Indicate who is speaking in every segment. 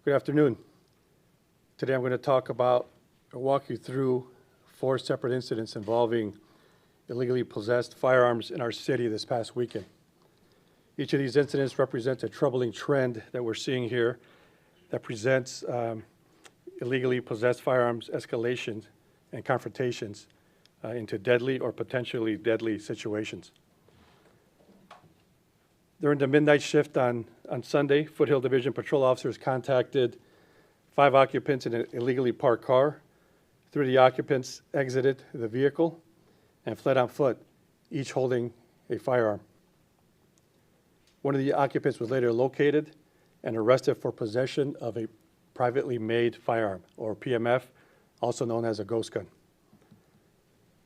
Speaker 1: Good afternoon. Today I'm going to talk about or walk you through 4 separate incidents involving illegally possessed firearms in our city this past weekend. Each of these incidents represents a troubling trend that we're seeing here that presents illegally possessed firearms escalations and confrontations into deadly or potentially deadly situations. During the midnight shift on Sunday, Foothill Division patrol officers contacted 5 occupants in an illegally parked car. 3 of the occupants exited the vehicle and fled on foot, each holding a firearm. One of the occupants was later located and arrested for possession of a privately made firearm, or PMF, also known as a ghost gun.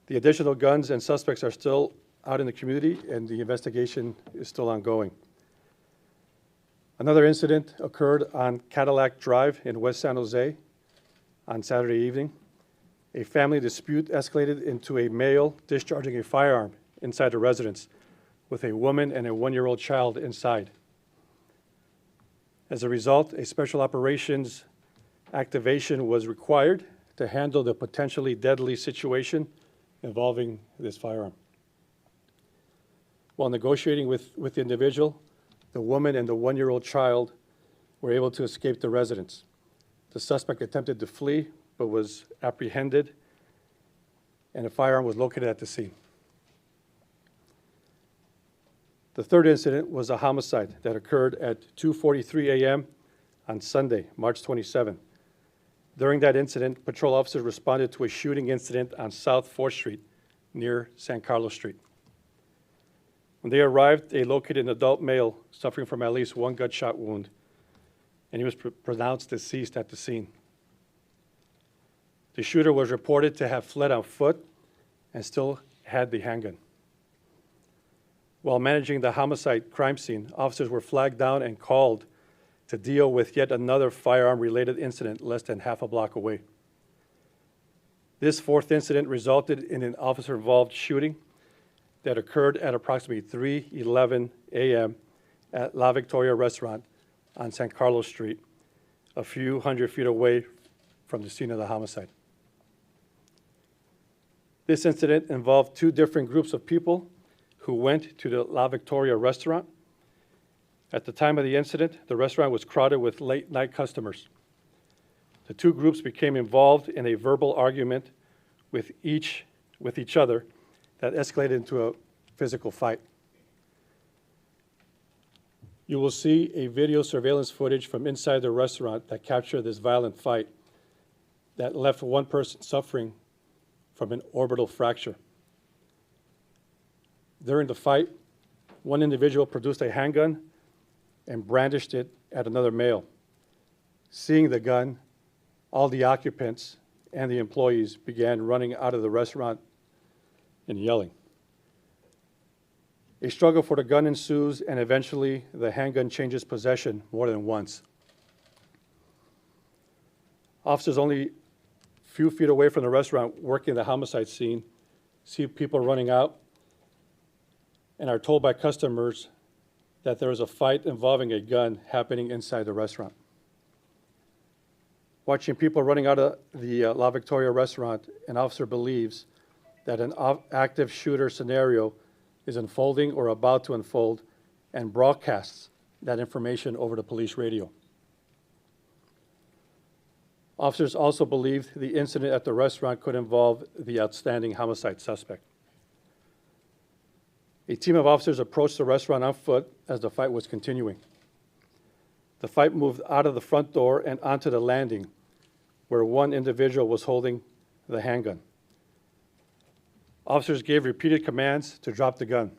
Speaker 1: The additional guns and suspects are still out in the community, and the investigation is still ongoing. Another incident occurred on Cadillac Drive in West San Jose on Saturday evening. A family dispute escalated into a male discharging a firearm inside the residence with a woman and a 1-year-old child inside. As a result, a special operations activation was required to handle the potentially deadly situation involving this firearm. While negotiating with the individual, the woman and the 1-year-old child were able to escape the residence. The suspect attempted to flee, but was apprehended, and a firearm was located at the scene. The third incident was a homicide that occurred at 2:43 a.m. on Sunday, March 27. During that incident, patrol officers responded to a shooting incident on South 4th Street near San Carlos Street. When they arrived, they located an adult male suffering from at least 1 gunshot wound, and he was pronounced deceased at the scene. The shooter was reported to have fled on foot and still had the handgun. While managing the homicide crime scene, officers were flagged down and called to deal with yet another firearm-related incident less than half a block away. This 4th incident resulted in an officer-involved shooting that occurred at approximately 3:11 a.m. at La Victoria Restaurant on San Carlos Street, a few hundred feet away from the scene of the homicide. This incident involved 2 different groups of people who went to the La Victoria Restaurant. At the time of the incident, the restaurant was crowded with late-night customers. The 2 groups became involved in a verbal argument with each other that escalated into a physical fight. You will see a video surveillance footage from inside the restaurant that captured this violent fight that left one person suffering from an orbital fracture. During the fight, one individual produced a handgun and brandished it at another male. Seeing the gun, all the occupants and the employees began running out of the restaurant and yelling. A struggle for the gun ensues, and eventually the handgun changes possession more than once. Officers only a few feet away from the restaurant working the homicide scene see people running out and are told by customers that there is a fight involving a gun happening inside the restaurant. Watching people running out of the La Victoria Restaurant, an officer believes that an active shooter scenario is unfolding or about to unfold and broadcasts that information over the police radio. Officers also believed the incident at the restaurant could involve the outstanding homicide suspect. A team of officers approached the restaurant on foot as the fight was continuing. The fight moved out of the front door and onto the landing, where one individual was holding the handgun. Officers gave repeated commands to drop the gun.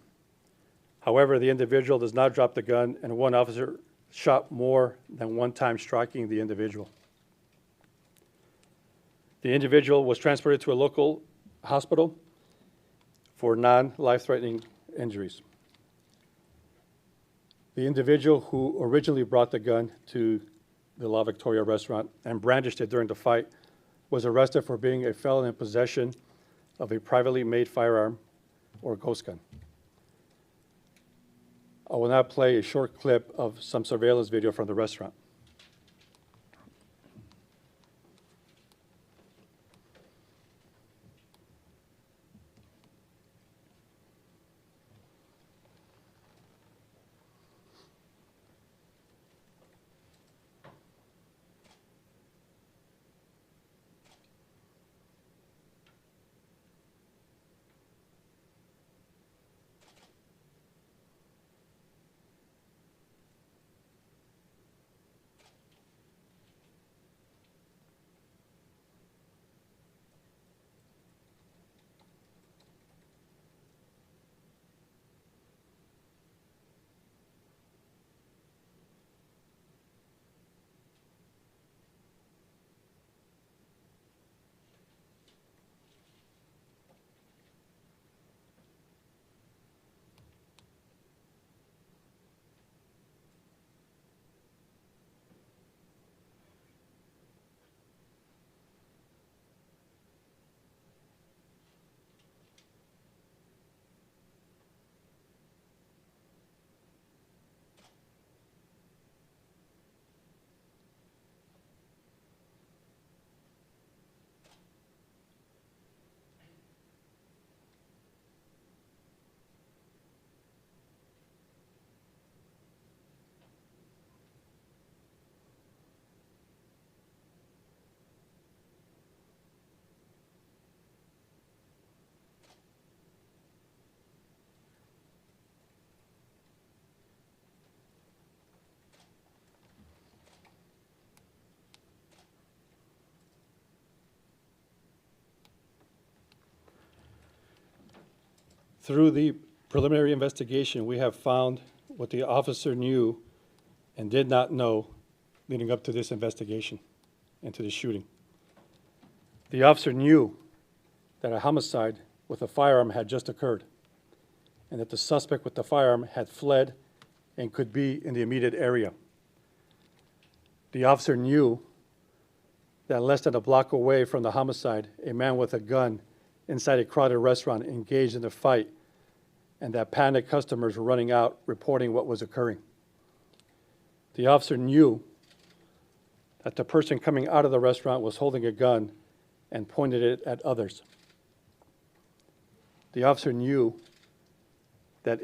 Speaker 1: However, the individual does not drop the gun, and one officer shot more than one time, striking the individual. The individual was transported to a local hospital for non-life-threatening injuries. The individual who originally brought the gun to the La Victoria Restaurant and brandished it during the fight was arrested for being a felon in possession of a privately made firearm or ghost gun. I will now play a short clip of some surveillance video from the restaurant. Through the preliminary investigation, we have found what the officer knew and did not know leading up to this investigation and to the shooting. The officer knew that a homicide with a firearm had just occurred and that the suspect with the firearm had fled and could be in the immediate area. The officer knew that less than a block away from the homicide, a man with a gun inside a crowded restaurant engaged in a fight, and that panicked customers were running out reporting what was occurring. The officer knew that the person coming out of the restaurant was holding a gun and pointed it at others. The officer knew that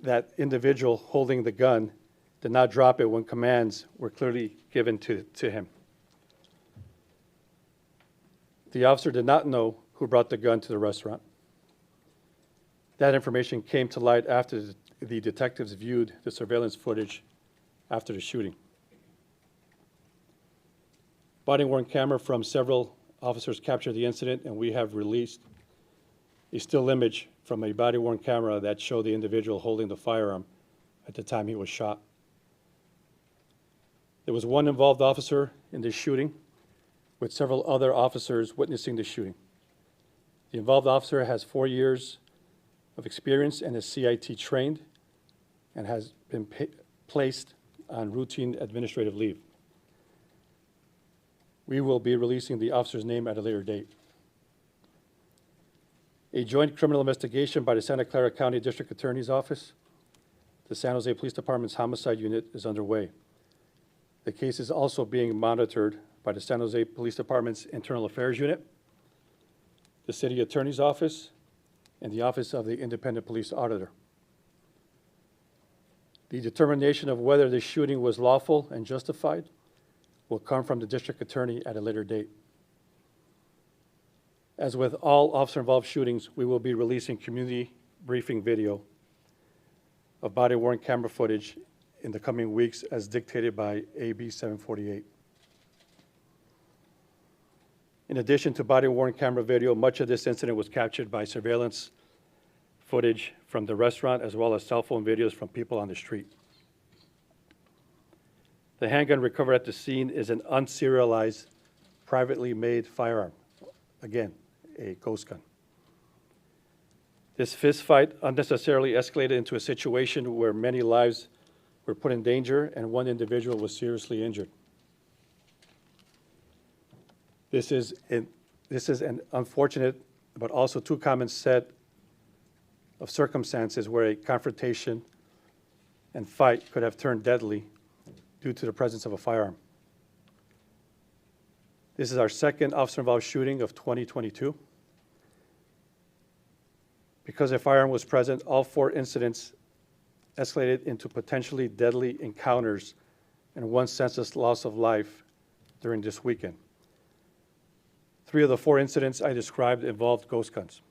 Speaker 1: that individual holding the gun did not drop it when commands were clearly given to him. The officer did not know who brought the gun to the restaurant. That information came to light after the detectives viewed the surveillance footage after the shooting. Body-worn camera from several officers captured the incident, and we have released a still image from a body-worn camera that showed the individual holding the firearm at the time he was shot. There was one involved officer in this shooting, with several other officers witnessing the shooting. The involved officer has 4 years of experience and is CIT trained and has been placed on routine administrative leave. We will be releasing the officer's name at a later date. A joint criminal investigation by the Santa Clara County District Attorney's Office, the San Jose Police Department's Homicide Unit, is underway. The case is also being monitored by the San Jose Police Department's Internal Affairs Unit, the City Attorney's Office, and the Office of the Independent Police Auditor. The determination of whether the shooting was lawful and justified will come from the District Attorney at a later date. As with all officer-involved shootings, we will be releasing community briefing video of body-worn camera footage in the coming weeks as dictated by AB 748. In addition to body-worn camera video, much of this incident was captured by surveillance footage from the restaurant as well as cell phone videos from people on the street. The handgun recovered at the scene is an unserialized, privately made firearm. Again, a ghost gun. This fist fight unnecessarily escalated into a situation where many lives were put in danger and one individual was seriously injured. This is an unfortunate but also too common set of circumstances where a confrontation and fight could have turned deadly due to the presence of a firearm. This is our second officer-involved shooting of 2022. Because a firearm was present, all 4 incidents escalated into potentially deadly encounters and one senseless loss of life during this weekend. 3 of the 4 incidents I described involved ghost guns.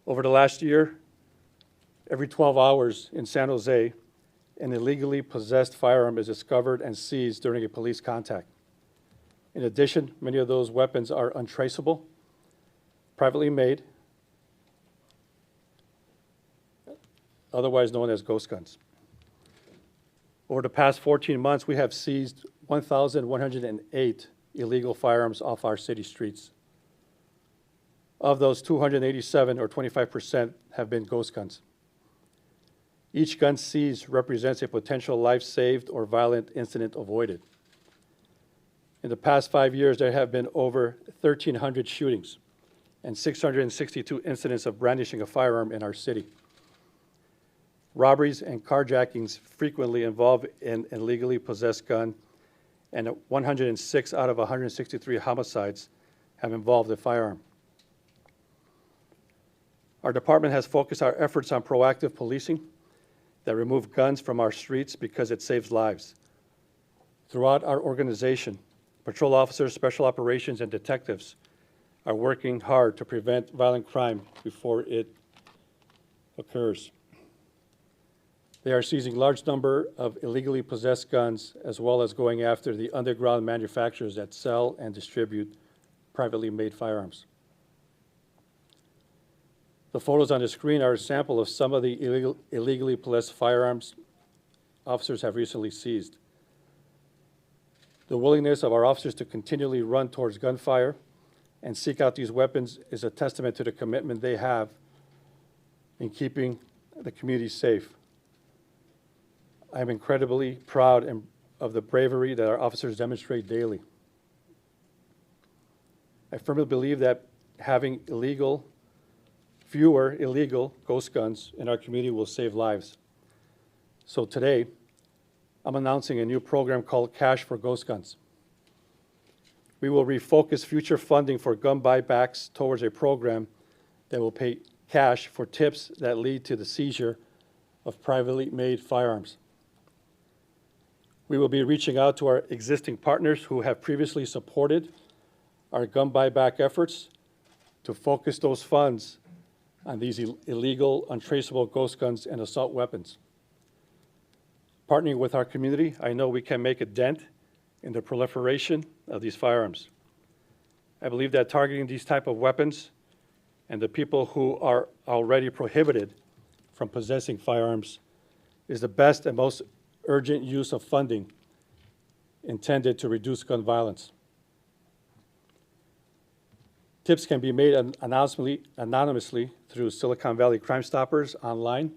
Speaker 1: Over the last year, every 12 hours in San Jose, an illegally possessed firearm is discovered and seized during a police contact. In addition, many of those weapons are untraceable, privately made, otherwise known as ghost guns. Over the past 14 months, we have seized 1,108 illegal firearms off our city streets. Of those, 287, or 25%, have been ghost guns. Each gun seized represents a potential life saved or violent incident avoided. In the past 5 years, there have been over 1,300 shootings and 662 incidents of brandishing a firearm in our city. Robberies and carjackings frequently involve an illegally possessed gun, and 106 out of 163 homicides have involved a firearm. Our department has focused our efforts on proactive policing that remove guns from our streets because it saves lives. Throughout our organization, patrol officers, special operations, and detectives are working hard to prevent violent crime before it occurs. They are seizing large number of illegally possessed guns, as well as going after the underground manufacturers that sell and distribute privately made firearms. The photos on the screen are a sample of some of the illegally possessed firearms officers have recently seized. The willingness of our officers to continually run towards gunfire and seek out these weapons is a testament to the commitment they have in keeping the community safe. I am incredibly proud of the bravery that our officers demonstrate daily. I firmly believe that having fewer illegal ghost guns in our community will save lives. So today, I'm announcing a new program called Cash for Ghost Guns. We will refocus future funding for gun buybacks towards a program that will pay cash for tips that lead to the seizure of privately made firearms. We will be reaching out to our existing partners who have previously supported our gun buyback efforts to focus those funds on these illegal, untraceable ghost guns and assault weapons. Partnering with our community, I know we can make a dent in the proliferation of these firearms. I believe that targeting these type of weapons and the people who are already prohibited from possessing firearms is the best and most urgent use of funding intended to reduce gun violence. Tips can be made anonymously through Silicon Valley Crime Stoppers online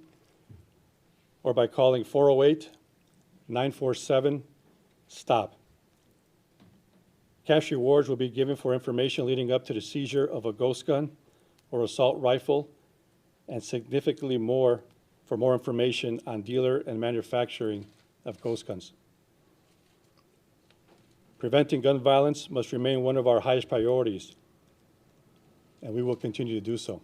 Speaker 1: or by calling 408-947-STOP. Cash rewards will be given for information leading up to the seizure of a ghost gun or assault rifle, and significantly more for more information on dealer and manufacturing of ghost guns. Preventing gun violence must remain one of our highest priorities, and we will continue to do so.